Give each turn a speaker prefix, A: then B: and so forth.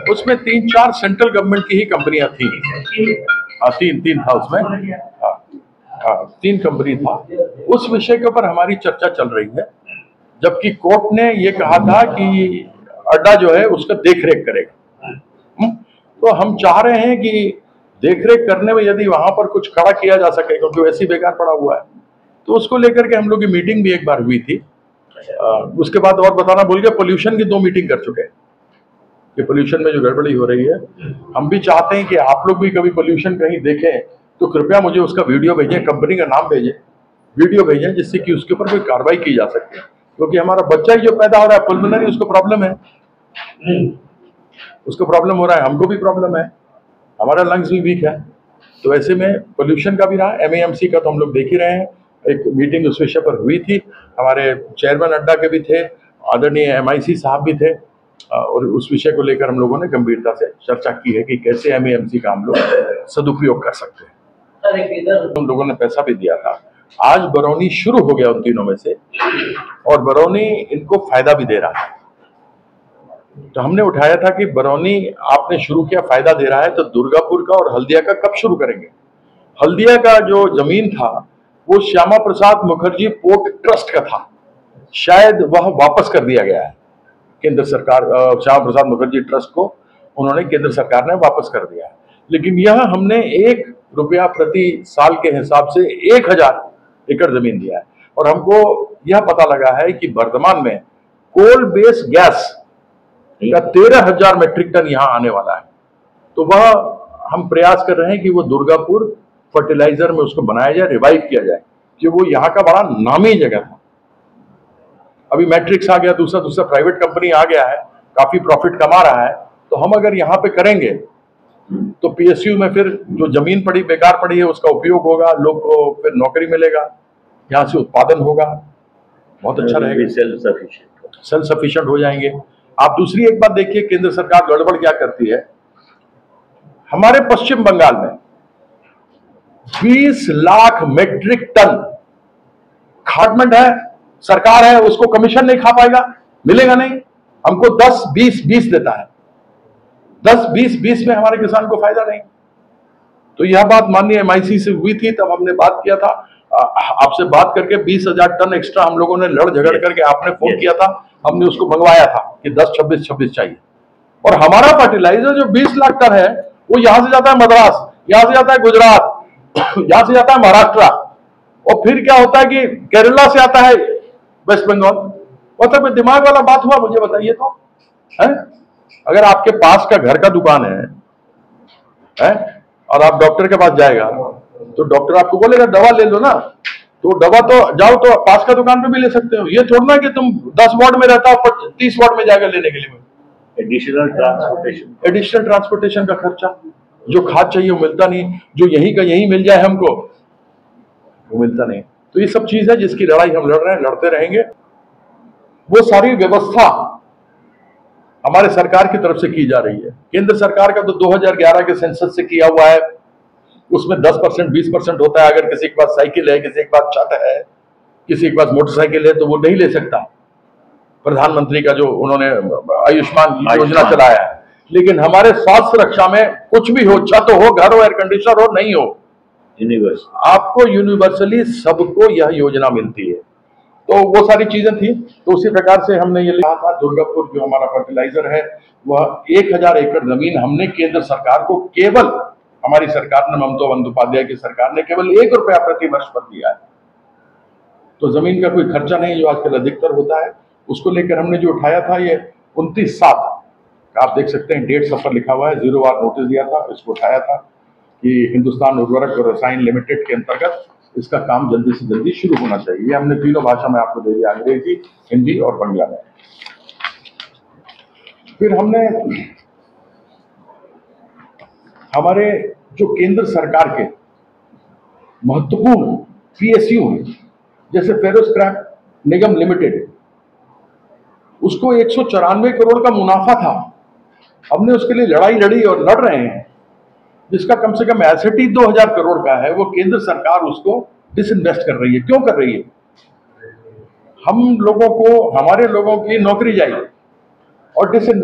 A: उसमें 3-4 central government की ही कंपनियां थी। तीन था उसमें, 3 कंपनी था। उस विषय के ऊपर हमारी चर्चा चल रही है, जबकि कोर्ट ने ये कहा था कि अड्डा जो है उसका देखरेख करेगा। तो हम चाह रहे हैं कि देखरेख करने में यदि वहां पर कुछ खड़ा किया जा सके, क्योंकि वैसे ही बेकार पड़ा हुआ है, तो उसको लेकर के हम लोग की मीटिंग भी एक बार हुई थी। उसके बाद और बताना भूल गया, पोल्यूशन की 2 मीटिंग कर चुके हैं कि पोल्यूशन में जो गड़बड़ी हो रही है। हम भी चाहते हैं कि आप लोग भी कभी पोल्यूशन कहीं देखें तो कृपया मुझे उसका वीडियो भेजें, कंपनी का नाम भेजें, वीडियो भेजें, जिससे कि उसके ऊपर कोई कार्रवाई की जा सके। क्योंकि हमारा बच्चा ही जो पैदा हो रहा है पुल्मोनरी, उसको प्रॉब्लम है, उसको प्रॉब्लम हो रहा है, हमको भी प्रॉब्लम है, हमारा लंग्स भी वीक है। तो ऐसे में पोल्यूशन का भी रहा, एमएएमसी का तो हम लोग देख ही रहे हैं। एक मीटिंग उस विषय पर हुई थी, हमारे चेयरमैन अड्डा के भी थे, आदरणीय एमआईसी साहब भी थे, और उस विषय को लेकर हम लोगों ने गंभीरता से चर्चा की है कि कैसे एमएएमसी का हम लोग सदुपयोग कर सकते हैं। हम लोगों ने पैसा भी दिया था। आज बरौनी शुरू हो गया उन तीनों में से, और बरौनी इनको फायदा भी दे रहा है। तो हमने उठाया था कि बरौनी आपने शुरू किया, फायदा दे रहा है, तो दुर्गापुर का और हल्दिया का कब शुरू करेंगे? हल्दिया का जो जमीन था वो श्यामा प्रसाद मुखर्जी पोर्ट ट्रस्ट का था, शायद वह वापस कर दिया गया है केंद्र सरकार, श्यामा प्रसाद मुखर्जी ट्रस्ट को उन्होंने, केंद्र सरकार ने वापस कर दिया है। लेकिन यह हमने 1 रुपया प्रति साल के हिसाब से 1000 एकड़ जमीन दिया है। और हमको यह पता लगा है कि वर्तमान में कोल बेस गैस का 13,000 मेट्रिक टन यहाँ आने वाला है। तो वह हम प्रयास कर रहे हैं कि वो दुर्गापुर फर्टिलाइजर में उसको बनाया जाए, रिवाइव किया जाए, कि वो यहाँ का बड़ा नामी जगह था। अभी मैट्रिक्स आ गया, दूसरा प्राइवेट कंपनी आ गया है, काफी प्रॉफिट कमा रहा है। तो हम अगर यहाँ पे करेंगे तो पीएसयू में फिर जो जमीन पड़ी बेकार पड़ी है उसका उपयोग होगा, लोग को फिर नौकरी मिलेगा, यहाँ से उत्पादन होगा, बहुत अच्छा रहेगा, सेल्फ सफिशिएंट हो जाएंगे। आप दूसरी एक बात देखिए, केंद्र सरकार गड़बड़ क्या करती है। हमारे पश्चिम बंगाल में 20 लाख मेट्रिक टन खादमंड है, सरकार है, उसको कमीशन नहीं खा पाएगा, मिलेगा नहीं। हमको 10-20 देता है, 10-20 में हमारे किसान को फायदा नहीं। तो यह बात माननीय एमआईसी से हुई थी, तब हमने बात किया था, आपसे बात करके 20,000 टन एक्स्ट्रा हम लोगों ने लड़ झगड़ करके, आपने फोन किया था, हमने उसको मंगवाया था कि 10-26 चाहिए। और हमारा फर्टिलाइजर जो 20 लाख टन है वो यहां से जाता है मद्रास, यहां से जाता है गुजरात, यहां से जाता है महाराष्ट्र, और फिर क्या होता है कि केरला से आता है वेस्ट बंगाल। मतलब दिमाग वाला बात हुआ, मुझे बताइए तो है? अगर आपके पास का घर का दुकान है और आप डॉक्टर के पास जाएगा तो डॉक्टर आपको बोलेगा दवा ले लो ना, तो दवा तो जाओ तो पास का दुकान पे भी ले सकते हो। ये थोड़ा ना कि तुम 10 वार्ड में रहता हो 30 वार्ड में जाएगा लेने के लिए। एडिशनल ट्रांसपोर्टेशन का खर्चा, जो खाद चाहिए वो मिलता नहीं, जो यहीं का यहीं मिल जाए हमको वो मिलता नहीं। तो ये सब चीज है जिसकी लड़ाई हम लड़ रहे हैं, लड़ते रहेंगे। वो सारी व्यवस्था हमारे सरकार की तरफ से की जा रही है। केंद्र सरकार का तो 2011 के सेंसस से किया हुआ है, उसमें 10% 20% होता है। अगर किसी के पास साइकिल है, किसी के पास छत है, किसी के पास मोटरसाइकिल है, तो वो नहीं ले सकता। प्रधानमंत्री का जो उन्होंने आयुष्मान योजना चलाया है, लेकिन हमारे स्वास्थ्य रक्षा में कुछ भी हो, छत हो, घर हो, एयर कंडीशनर हो, नहीं हो, आपको यूनिवर्सली सबको यह योजना मिलती है। तो वो सारी चीजें थी। तो उसी प्रकार से हमने ये लिखा था, दुर्गापुर जो हमारा फर्टिलाइजर है वह 1000 एकड़ जमीन हमने केंद्र सरकार को, केवल हमारी सरकार ने, ममता बंदोपाध्याय की सरकार ने केवल 1 रुपया प्रति वर्ष पर दिया है। तो जमीन का कोई खर्चा नहीं जो आजकल अधिकतर होता है। उसको लेकर हमने जो उठाया था, ये 29/7 आप देख सकते हैं, डेट सब पर लिखा हुआ है, 0 वार नोटिस दिया था। इसको उठाया था कि हिंदुस्तान उर्वरक और रसायन लिमिटेड के अंतर्गत इसका काम जल्दी से जल्दी शुरू होना चाहिए। ये हमने तीनों भाषा में आपको दे दिया, अंग्रेजी, हिंदी और बंगला में। फिर हमने हमारे जो केंद्र सरकार के महत्वपूर्ण पीएसयू हैं, जैसे फेरोस्क्रैप निगम लिमिटेड, उसको 194 करोड़ का मुनाफा था। हमने उसके लिए लड़ाई लड़ी और लड़ रहे हैं, जिसका कम से कम एसेट ही 2000 करोड़ का है। वो केंद्र सरकार उसको डिसइन्वेस्ट कर रही है। क्यों कर रही है? हम लोगों को, हमारे लोगों की नौकरी जाएगी और डिसइन्वेस्ट